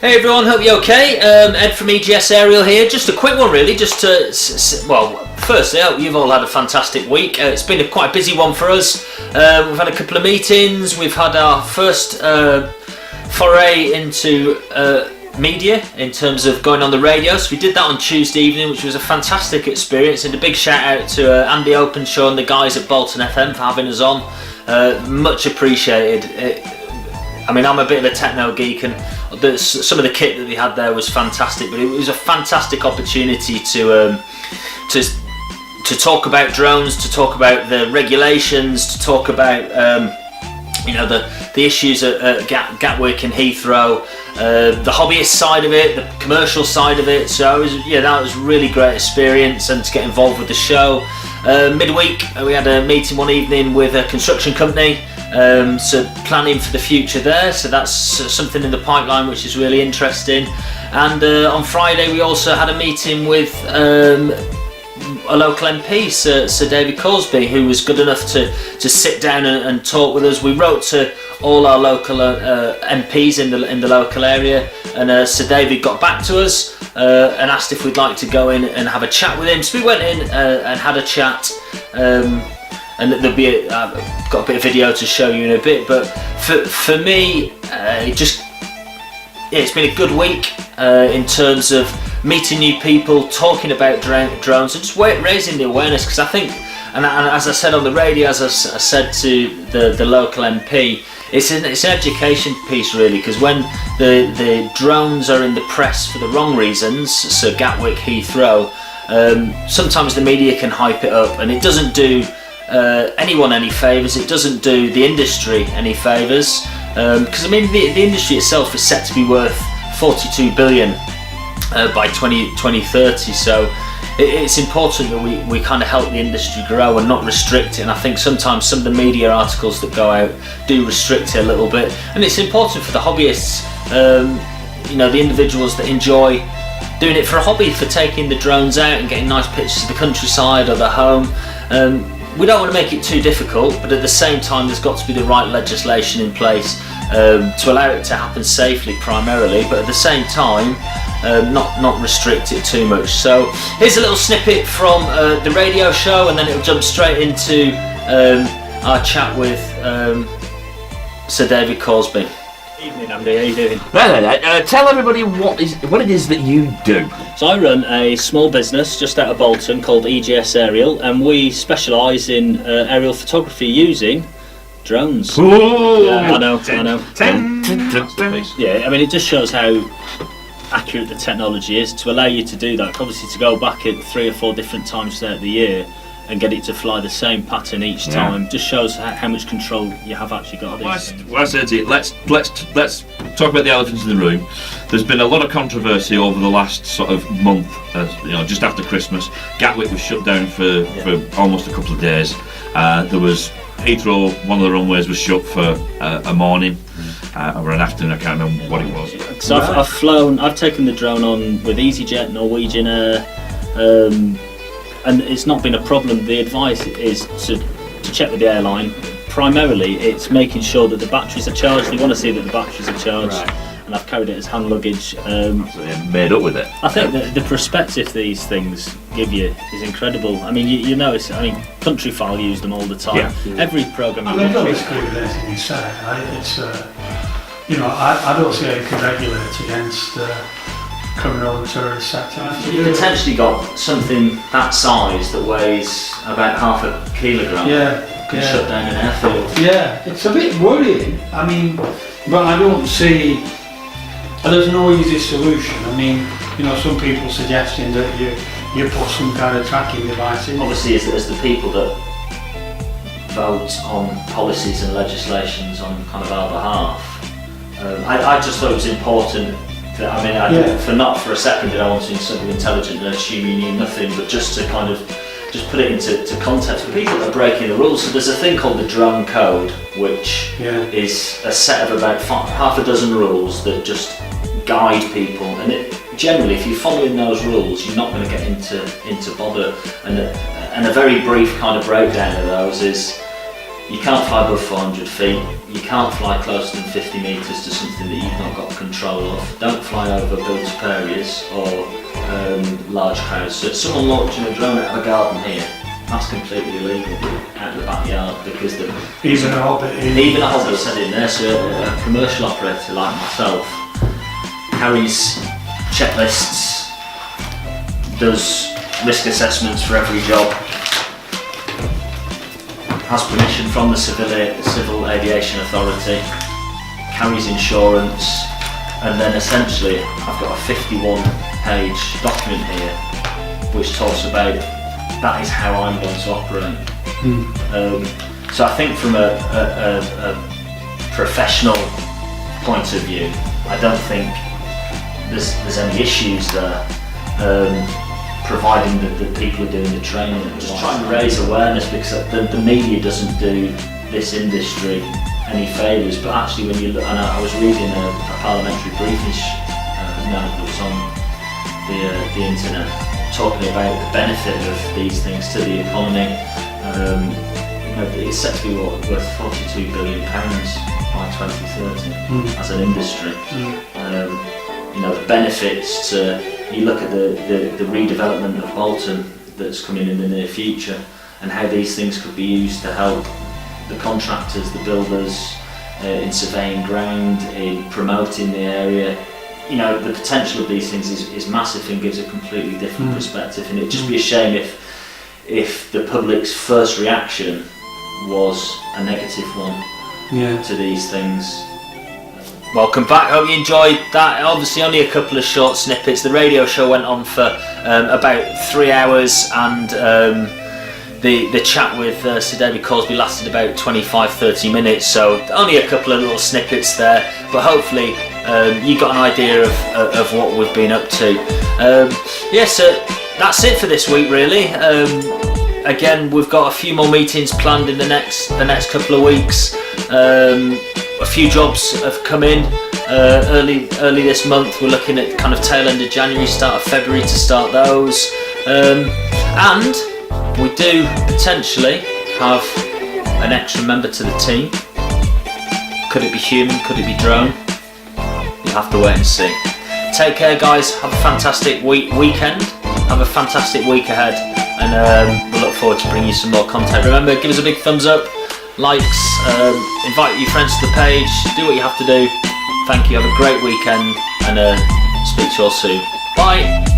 Hey everyone, hope you're okay. Ed from EJS-Aerial here. Just a quick one really, just to, firstly, I hope you've all had a fantastic week. It's been quite a busy one for us. We've had a couple of meetings, we've had our first foray into media in terms of going on the radio. So we did that on Tuesday evening, which was a fantastic experience, and a big shout out to Andy Openshaw and the guys at Bolton FM for having us on. Much appreciated. I'm a bit of a techno geek, and some of the kit that they had there was fantastic, but it was a fantastic opportunity to talk about drones, to talk about the regulations, to talk about the issues at Gatwick and Heathrow, the hobbyist side of it, the commercial side of it. So that was a really great experience, and to get involved with the show. Midweek we had a meeting one evening with a construction company, so planning for the future there, so that's something in the pipeline which is really interesting. And on Friday we also had a meeting with a local MP, Sir David Coulsby, who was good enough to sit down and talk with us. We wrote to all our local MPs in the local area, and Sir David got back to us and asked if we'd like to go in and have a chat with him. So we went in and had a chat, and there'll be I've got a bit of video to show you in a bit, but for me it's been a good week in terms of meeting new people, talking about drones, and just raising the awareness, because I think, and as I said on the radio, as I said to the local MP, it's an education piece really, because when the drones are in the press for the wrong reasons, so Gatwick, Heathrow, sometimes the media can hype it up, and it doesn't do anyone any favours. It doesn't do the industry any favours, because the industry itself is set to be worth 42 billion by 2030, so it's important that we kind of help the industry grow and not restrict it. And I think sometimes some of the media articles that go out do restrict it a little bit, and it's important for the hobbyists, the individuals that enjoy doing it for a hobby, for taking the drones out and getting nice pictures of the countryside or the home. We don't want to make it too difficult, but at the same time there's got to be the right legislation in place to allow it to happen safely primarily, but at the same time not restrict it too much. So here's a little snippet from the radio show, and then it'll jump straight into our chat with Sir David Coulsby. Evening, Andy, how you doing? Tell everybody what it is that you do. So I run a small business just out of Bolton called EJS-Aerial, and we specialise in aerial photography using drones. Ooh. Yeah, I know. Yeah, it just shows how accurate the technology is to allow you to do that. Obviously, to go back at 3 or 4 different times throughout the year and get it to fly the same pattern each time just shows how much control you have actually got. Well, I said to you, let's talk about the elephant in the room. There's been a lot of controversy over the last sort of month, just after Christmas. Gatwick was shut down for almost a couple of days. There was Heathrow, one of the runways was shut for a morning or an afternoon, I can't remember what it was. So I've taken the drone on with EasyJet, Norwegian Air, and it's not been a problem. The advice is to check with the airline. Primarily it's making sure that the batteries are charged. They want to see that the batteries are charged. Right. And I've carried it as hand luggage. So you're made up with it. I think the perspective these things give you is incredible. You notice, Countryfile use them all the time. Yeah. Every programme. I don't disagree with anything you say. I don't see how you can regulate against criminal and terrorist activity. You've potentially got something that size that weighs about half a kilogram. Can shut down an airfield. Yeah, it's a bit worrying. But I don't see. There's no easy solution. Some people suggesting that you put some kind of tracking device in. Obviously, as the people that vote on policies and legislations on kind of our behalf, I just thought it was important that not for a second did I want to do something intelligent and assume you knew nothing, but just to kind of put it into context for people that are breaking the rules. So there's a thing called the drone code, which is a set of about half a dozen rules that just guide people, and generally if you're following those rules you're not going to get into bother. And a very brief kind of breakdown of those is you can't fly above 400 feet, you can't fly closer than 50 metres to something that you've not got control of. Don't fly over built-up areas or large crowds. So someone launching a drone out of a garden here, that's completely illegal out of the backyard, because even a hobbit said in there. So a commercial operator like myself carries checklists, does risk assessments for every job, has permission from the Civil Aviation Authority, carries insurance, and then essentially I've got a 51-page document here which talks about that is how I'm going to operate. So I think from a professional point of view, I don't think there's any issues there, providing that the people are doing the training. Just trying to raise awareness, because the media doesn't do this industry any favours. But actually, when you look, and I was reading a parliamentary briefing note that was on the internet, talking about the benefit of these things to the economy. It's set to be worth £42 billion by 2030 as an industry. The benefits to, you look at the redevelopment of Bolton that's coming in the near future, and how these things could be used to help the contractors, the builders, in surveying ground, in promoting the area. The potential of these things is massive and gives a completely different perspective, and it'd just be a shame if the public's first reaction was a negative one to these things. Welcome back, hope you enjoyed that. Obviously only a couple of short snippets. The radio show went on for about 3 hours, and the chat with Sir David Cosby lasted about 25-30 minutes, so only a couple of little snippets there, but hopefully you got an idea of what we've been up to. So that's it for this week, really. Again, we've got a few more meetings planned in the next couple of weeks. A few jobs have come in early this month. We're looking at kind of tail end of January, start of February to start those, and we do potentially have an extra member to the team. Could it be human? Could it be drone? You'll have to wait and see. Take care, guys. Have a fantastic weekend. Have a fantastic week ahead, and we'll look forward to bringing you some more content. Remember, give us a big thumbs up, likes, invite your friends to the page, do what you have to do. Thank you, have a great weekend, and speak to you all soon. Bye!